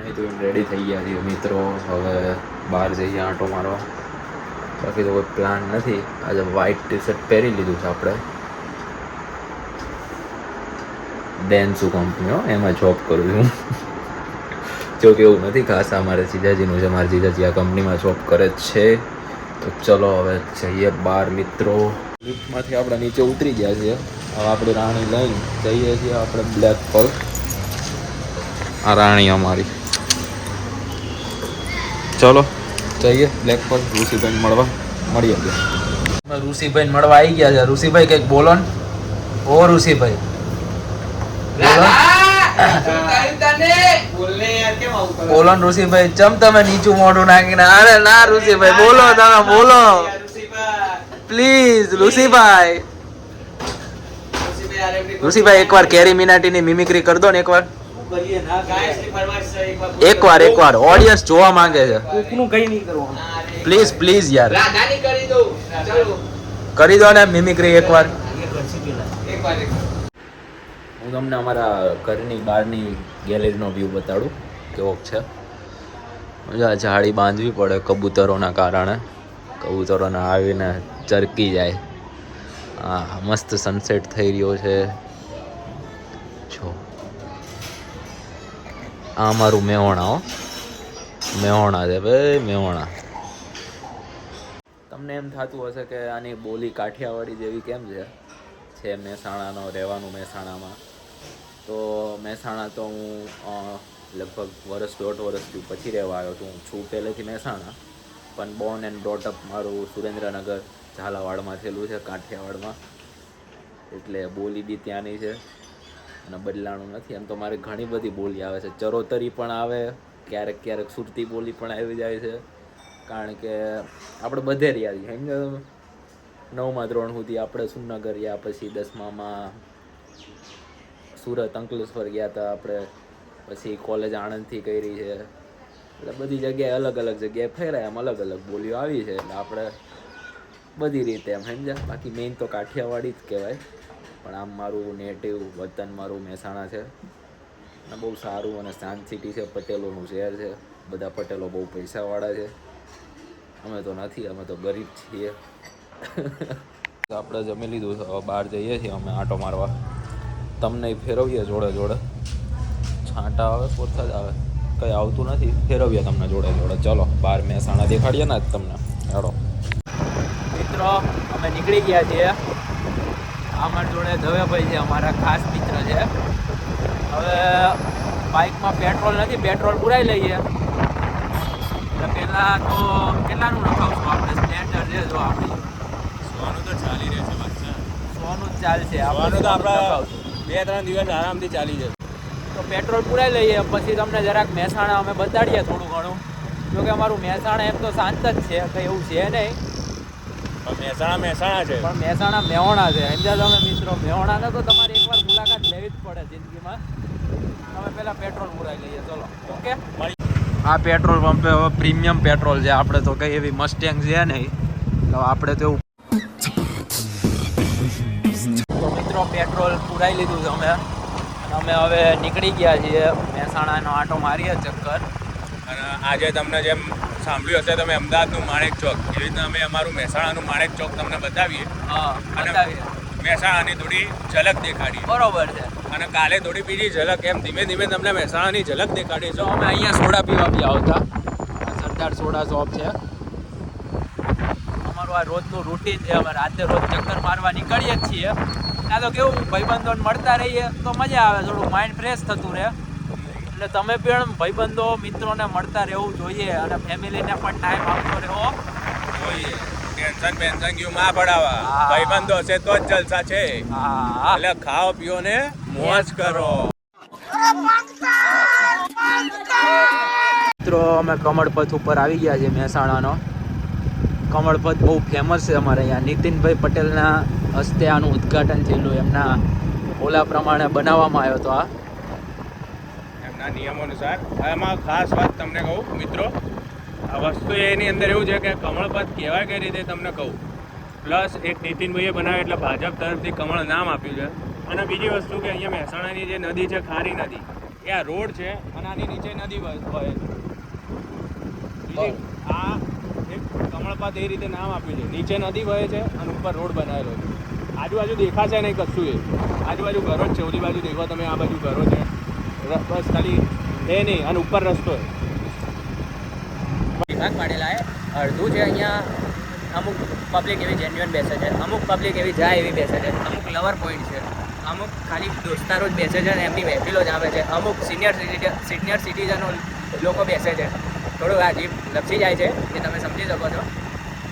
નહીં તો રેડી થઈ ગયા છીએ મિત્રો. હવે બહાર જઈએ આંટો મારવા. બાકી તો કોઈ પ્લાન નથી. આજે વ્હાઇટ ટી શર્ટ પહેરી લીધું છે આપણે. ડેન્સુ કંપનીઓ એમાં જોબ કરું છું. જો કે એવું નથી ખાસ અમારે જીજાજીનું છે. મારા જીજાજી આ કંપનીમાં જોબ કરે જ છે. તો ચલો હવે જઈએ બહાર મિત્રો. લિફ્ટમાંથી આપણે નીચે ઉતરી ગયા છીએ. હવે આપણી રાણી લઈને જઈએ છીએ આપણે બ્લેક પર. આ રાણી અમારી. ચલો જઈએ બ્લેક પર ઋષિભાઈ મળવા. મળીએ અમે ઋષિભાઈ મળવા આવી ગયા છે. ઋષિભાઈ કંઈક બોલો ને. ઓ ઋષિભાઈ બોલો ને ઋષિભાઈ. ચમ તમે નીચું મોઢું નાખીને. અરે ના ઋષિભાઈ બોલો, તમે બોલો પ્લીઝ. ઋષિભાઈ ઋષિભાઈ એકવાર કેરી મિનાટીની મિમિક્રી કરી દો ને. એકવાર ઓડિયન્સ જોવા માંગે છે. પ્લીઝ પ્લીઝ યાર કરી દો ને મિમિક્રી એકવાર. હું તમને અમારા ઘરની બહારની ગેલેરીનો વ્યૂ બતાડું કેવોક છે. જાળી બાંધવી પડે કબૂતરોના કારણે. કબૂતરોને આવીને ચરકી જાય. હા મસ્ત સનસેટ થઈ રહ્યો છે. જો આ મારું મેહોણા. હો મેહોણા છે ભાઈ, મેહોણા. તમને એમ થતું હશે કે આની બોલી કાઠિયાવાડી જેવી કેમ છે મહેસાણાનો, રહેવાનું મહેસાણામાં. તો મહેસાણા તો હું લગભગ દોઢ વર્ષથી પછી રહેવા આવ્યો છું. હું છું પહેલેથી મહેસાણા, પણ બોર્ન એન્ડ બ્રોટ અપ મારું સુરેન્દ્રનગર ઝાલાવાડમાં થયેલું છે, કાઠિયાવાડમાં. એટલે બોલી બી ત્યાંની છે અને બદલાણું નથી. એમ તો મારે ઘણી બધી બોલી આવે છે. ચરોતરી પણ આવે, ક્યારેક ક્યારેક સુરતી બોલી પણ આવી જાય છે. કારણ કે આપણે બધે રહ્યા છીએ. સમજો તમે 9મા ધોરણ સુધી આપણે સુરનગર રહ્યા, પછી 10મામાં સુરત અંકલેશ્વર ગયા હતા આપણે, પછી કોલેજ આણંદથી કરી છે. એટલે બધી જગ્યાએ અલગ અલગ જગ્યાએ ફેરાય, એમ અલગ અલગ બોલીઓ આવી છે. એટલે આપણે બધી રીતે એમ સમજ્યા. બાકી મેઇન તો કાઠિયાવાડી જ કહેવાય. પણ આમ મારું નેટિવ વતન મારું મહેસાણા છે અને બહુ સારું અને શાંત સિટી છે. પટેલોનું શહેર છે. બધા પટેલો બહુ પૈસાવાળા છે. અમે તો નથી, અમે તો ગરીબ છીએ. આપણે જમી લીધું છે. હવે બહાર જઈએ છીએ અમે આંટો મારવા. તમને ફેરવીએ જોડે જોડે. છાંટા આવે પોતા જ આવે, કંઈ આવતું નથી. ફેરવીએ તમને જોડે જોડે. ચલો બહાર મહેસાણા દેખાડીએ ને તમને. હેડો મિત્રો, અમે નીકળી ગયા છીએ. અમારી જોડે દવેભાઈ છે, અમારા ખાસ મિત્ર છે. હવે બાઇકમાં પેટ્રોલ નથી, પેટ્રોલ પુરાઈ લઈએ. એટલે પહેલાં તો કેટલાનું નખાવશું આપણે? સ્પ્લેન્ડર છે જો આપણી. સોનું તો ચાલી રહેશે બાદશાહ. સોનું જ ચાલશે. સોનું તો આપણે 2-3 દિવસ આરામથી ચાલી જશે. તો પેટ્રોલ પુરાઈ લઈએ, પછી તમને જરાક મહેસાણા અમે બતાડીએ થોડું ઘણું. જોકે અમારું મહેસાણા એમ તો શાંત જ છે, કંઈ એવું છે નહીં. પણ મહેસાણા છે. પણ મહેસાણા મેહોણા છે. સમજ્યા તમે મિત્રો? મેહોણાને તો તમારે એકવાર મુલાકાત લેવી જ પડે જિંદગીમાં. તમે પહેલાં પેટ્રોલ પુરાઈ લઈએ. ચલો ઓકે. આ પેટ્રોલ પંપે હવે પ્રીમિયમ પેટ્રોલ છે. આપણે તો કંઈ એવી મસ્ટેંગ છે નહીં, એટલે આપણે તો એવું. તો મિત્રો પેટ્રોલ પુરાઈ લીધું છે અમે, અને અમે હવે નીકળી ગયા છીએ મહેસાણાનો આંટો મારીએ ચક્કર. અને આજે તમને જેમ સાંભળ્યું હશે તમે અમદાવાદનું માણેક ચોક, એવી રીતના અમે અમારું મહેસાણાનું માણેક ચોક તમને બતાવીએ. હા અને બતાવીએ. મહેસાણાની થોડી ઝલક દેખાડીએ. બરોબર છે. અને કાલે થોડી બીજી ઝલક, એમ ધીમે ધીમે તમને મહેસાણાની ઝલક દેખાડીએ. તો અમે અહીંયા સોડા પીવા બી આવતા. સરદાર સોડા શોપ છે. અમારું આ રોજનું રૂટીન છે. અમે રાતે રોજ ચક્કર મારવા નીકળીએ જ છીએ. ત્યાં તો કેવું ભાઈબંધોને મળતા રહીએ તો મજા આવે, થોડું માઇન્ડ ફ્રેશ થતું રહે. એટલે તમે પણ ભાઈબંધો મિત્રોને મળતા રહેવું જોઈએ, અને ફેમિલીને પણ ટાઈમ આપતો રહેવો જોઈએ. ટેન્શન ગયું ના પડાવવા. હા. ભાઈબંધો હશે તો જ જલસા છે. હા એટલે ખાઓ પીઓ ને મોજ કરો. મિત્રો અમે કમળપથ ઉપર આવી ગયા છે મહેસાણાનો. કમળપથ બહુ ફેમસ છે અમારે અહીંયા. નીતિનભાઈ પટેલના હસ્તે આનું ઉદ્ઘાટન થયેલું. એમના ઓલા પ્રમાણે બનાવવામાં આવ્યો હતો આ. એમના નિયમો અનુસાર. એમાં ખાસ વાત તમને કહું મિત્રો, આ વસ્તુ એની અંદર એવું છે કે કમળપથ કહેવાય કઈ રીતે તમને કહું. પ્લસ એક નીતિનભાઈએ બનાવ્યું એટલે ભાજપ તરફથી કમળ નામ આપ્યું છે. અને બીજી વસ્તુ કે અહીંયા મહેસાણાની જે નદી છે ખારી નદી, એ આ રોડ છે અને આની નીચે નદી વહે છે. બીજી આ એક કમળપાત એ રીતે નામ આપ્યું છે. નીચે નદી વહે છે અને ઉપર રોડ બનાવેલો છે. આજુબાજુ દેખાશે નહીં કશું એ. આજુબાજુ ઘરો જ છે. ઓલી બાજુ દેખો તમે, આ બાજુ ઘરો છે. બસ ખાલી એ નહીં અને ઉપર રસ્તો છે. વિભાગ પાડેલા છે. અડધું છે અહીંયા અમુક પબ્લિક એવી જેન્યુઅન બેસે છે, અમુક પબ્લિક એવી જાય એવી બેસે છે, અમુક લવર પોઈન્ટ છે, અમુક ખાલી દોસ્તારો જ બેસે છે અને એમની મહેફિલો જ આવે છે, અમુક સિનિયર સિટીઝનો લોકો બેસે છે. થોડું અજીબ લપસી જાય છે એ તમે સમજી શકો છો.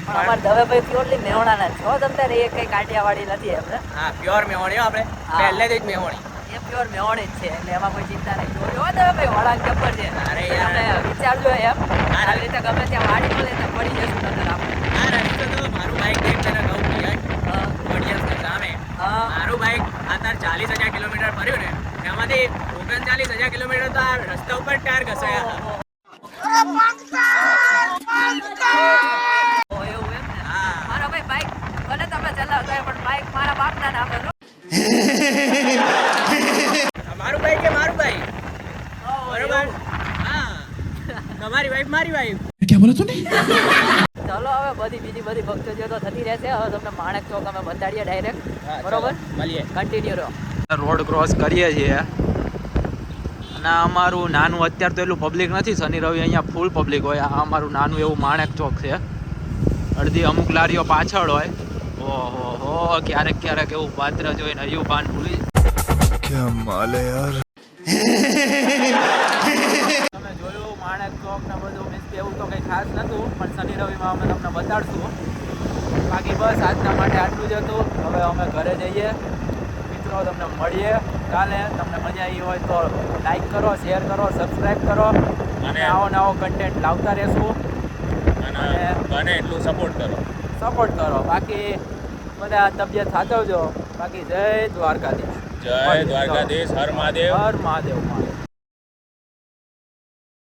પણ અમારે ધવેભાઈ પ્યોરલી મેહોણાના છો તમ તારે એ કઈ કાઠિયાવાડી નથી એમને. હા, પ્યોર મેહોણી આપણે હા. પહેલેથી જ મેહોણી. એ પ્યોર મેહોણી જ છે એટલે એમાં કોઈ ચિંતા નહીં. જોયો ધવેભાઈ વળાંક જબ્બર છે. અરે યાર. તમે વિચારજો એમ આવી રીતે ગમે ત્યાં વાડી મળે ત્યાં પડી જશું નજર આપણે. આ રસ્તો તો મારું બાઇક એક તને કહું ઓડિયન્સની સામે હા. મારું બાઇક આ તાર 40,000 કિલોમીટર ફર્યું ને એમાંથી 39,000 કિલોમીટર તો આ રસ્તા ઉપર ટાયર ઘસાયા હતા. ઓ, એવું એમ ને? હા. મારો ભાઈ બાઇક ભલે તમે ચલાવતા હોય પણ બાઇક મારા બાપના નામે છે. મારું બાઇક કે મારું બાઇક ઓ, બરોબર. એવું. હા, તમારી વાઈફ મારી વાઈફ. ચલો હવે બીજી બધી ભક્તિઓ તો થતી રહેશે. હવે તમને માણેક ચોક અમે બતાડીએ ડાયરેક્ટ. બરોબર, મળીએ. કન્ટિન્યુ રહો. રોડ ક્રોસ કરીએ છીએ અને અમારું નાનું અત્યારે તો એટલું પબ્લિક નથી. શનિ રવિ અહીંયા ફૂલ પબ્લિક હોય. આ અમારું નાનું એવું માણેક ચોક છે. અડધી અમુક લારીઓ પાછળ હોય. ઓહો હો, ક્યારેક ક્યારેક એવું પાત્ર જોઈને હયું પાન ભૂલી क्या माल है यार. તમે જોયું માણેક ચોક ને બધું. મીન્સ કે એવું તો કંઈ ખાસ નહોતું પણ શનિ રવિમાં અમે તમને બતાડશું. બાકી બસ આજના માટે આટલું જ હતું. હવે અમે ઘરે જઈએ. મિત્રો તમને મળીએ કાલે. તમને મજા આવી હોય તો લાઈક કરો, શેર કરો, સબસ્ક્રાઈબ કરો અને આવો નવો કન્ટેન્ટ લાવતા રહેશું. અને બને એટલું સપોર્ટ કરો. સપોર્ટ કરો. બાકી બધા તબિયત સાચવજો. બાકી જય દ્વારકાધીશ. જય દ્વારકાધીશ. હર મહાદેવ. હર મહાદેવ.